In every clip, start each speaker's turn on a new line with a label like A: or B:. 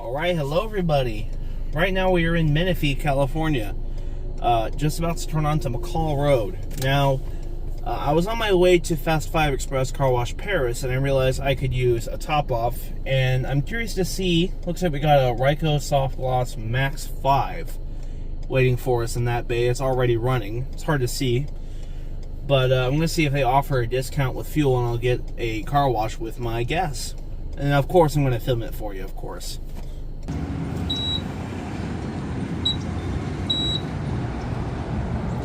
A: Alright, hello everybody. Right now we are in Menifee, California. Just about to turn onto McCall Road. Now, I was on my way to Fast 5 Express Car Wash Paris, and I realized I could use a top-off, and I'm curious to see, looks like we got a Ryko Softgloss MAXX 5 waiting for us in that bay. It's already running. It's hard to see. But I'm going to see if they offer a discount with fuel, and I'll get a car wash with my gas. And of course, I'm going to film it for you, of course.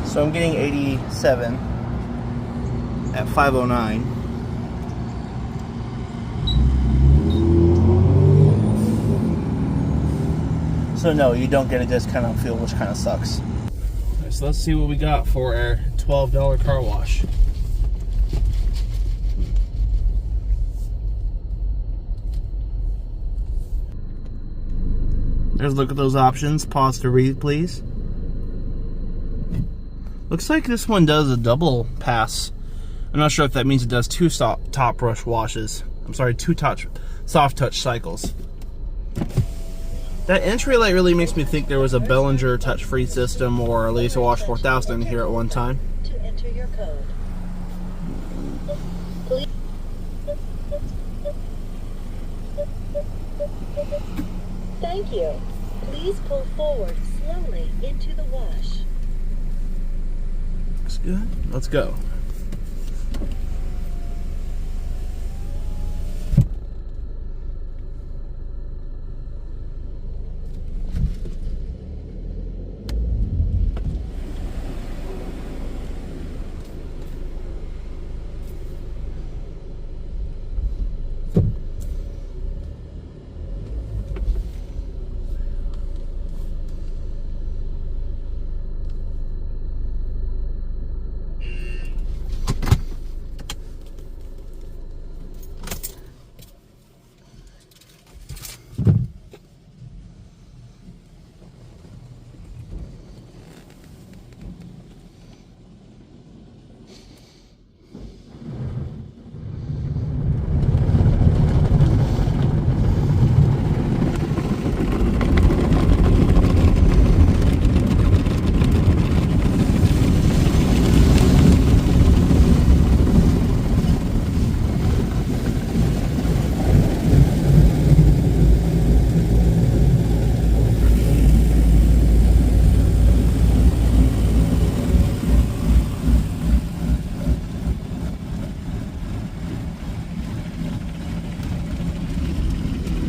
A: So I'm getting 87 at 509. So no, you don't get a discount on fuel, which kind of sucks. Right, so let's see what we got for our $12 car wash. There's a look at those options. Pause to read, please. Looks like this one does a double pass. I'm not sure if that means it does two top brush washes. I'm sorry, two soft touch cycles. That entry light really makes me think there was a Bellinger touch-free system or at least a Wash 4000 in here at one time.
B: To enter your code. Please. Thank you. Please pull forward slowly into the wash.
A: Looks good. Let's go.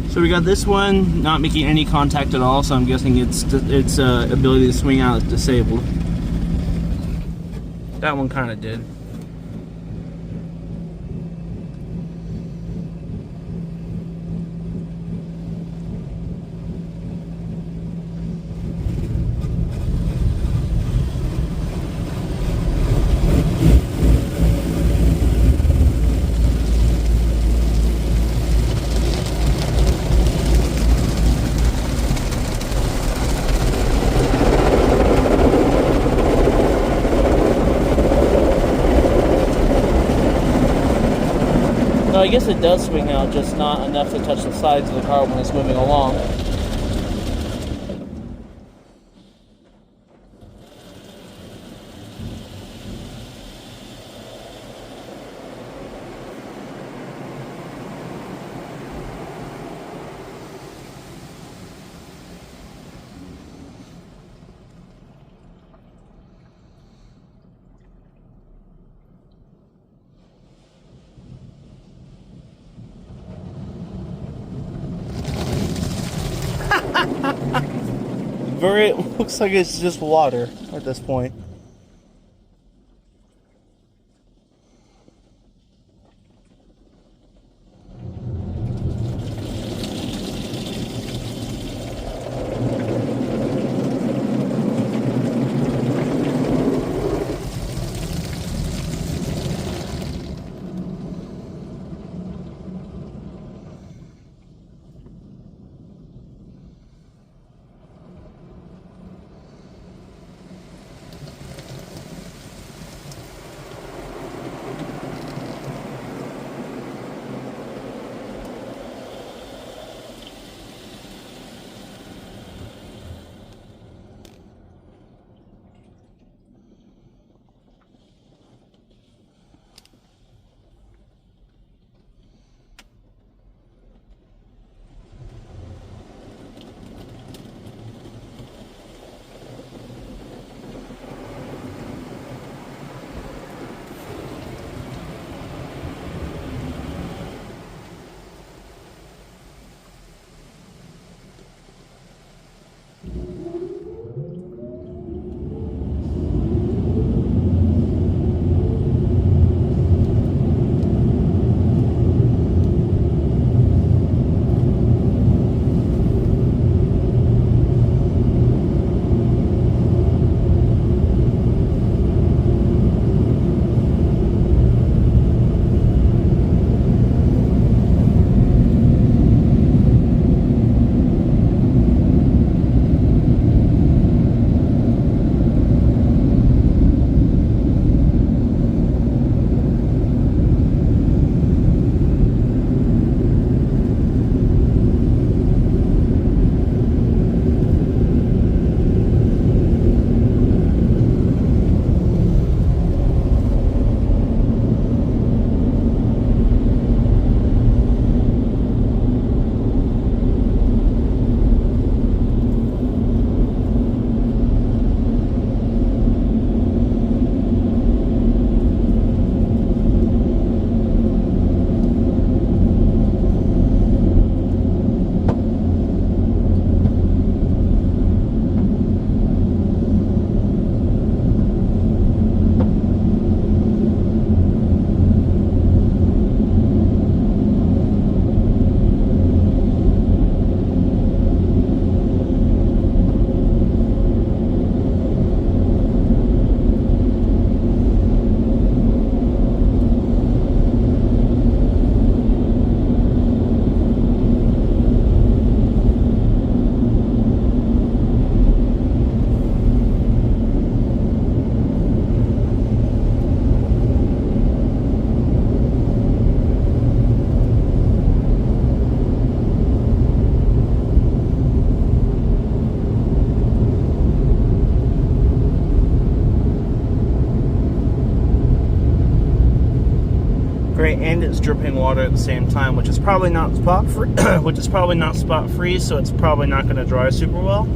A: So we got this one not making any contact at all, so I'm guessing its ability to swing out is disabled. That one kind of did. No, I guess it does swing out, just not enough to touch the sides of the car when it's moving along. It looks like it's just water at this point. Great, and it's dripping water at the same time, which is probably not spot free, spot free, so it's probably not going to dry super well.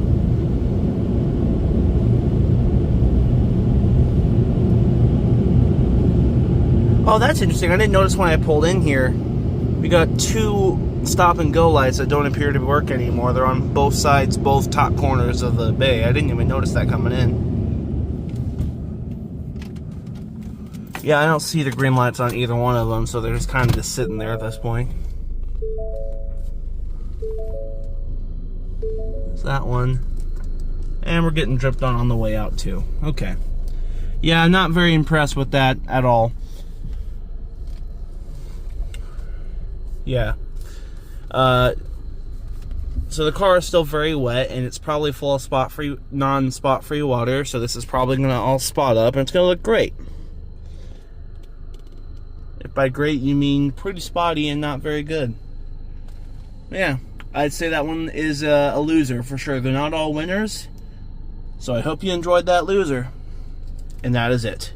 A: Oh, that's interesting. I didn't notice when I pulled in here. We got two stop and go lights that don't appear to work anymore. They're on both sides, both top corners of the bay. I didn't even notice that coming in. Yeah, I don't see the green lights on either one of them, so they're just kind of just sitting there at this point. There's that one. And we're getting dripped on the way out too. Okay. Yeah, I'm not very impressed with that at all. Yeah. So the car is still very wet, and it's probably full of spot-free, non-spot-free water, so this is probably going to all spot up, and it's going to look great. If by great you mean pretty spotty and not very good. Yeah, I'd say that one is a loser for sure. They're not all winners, so I hope you enjoyed that loser. And that is it.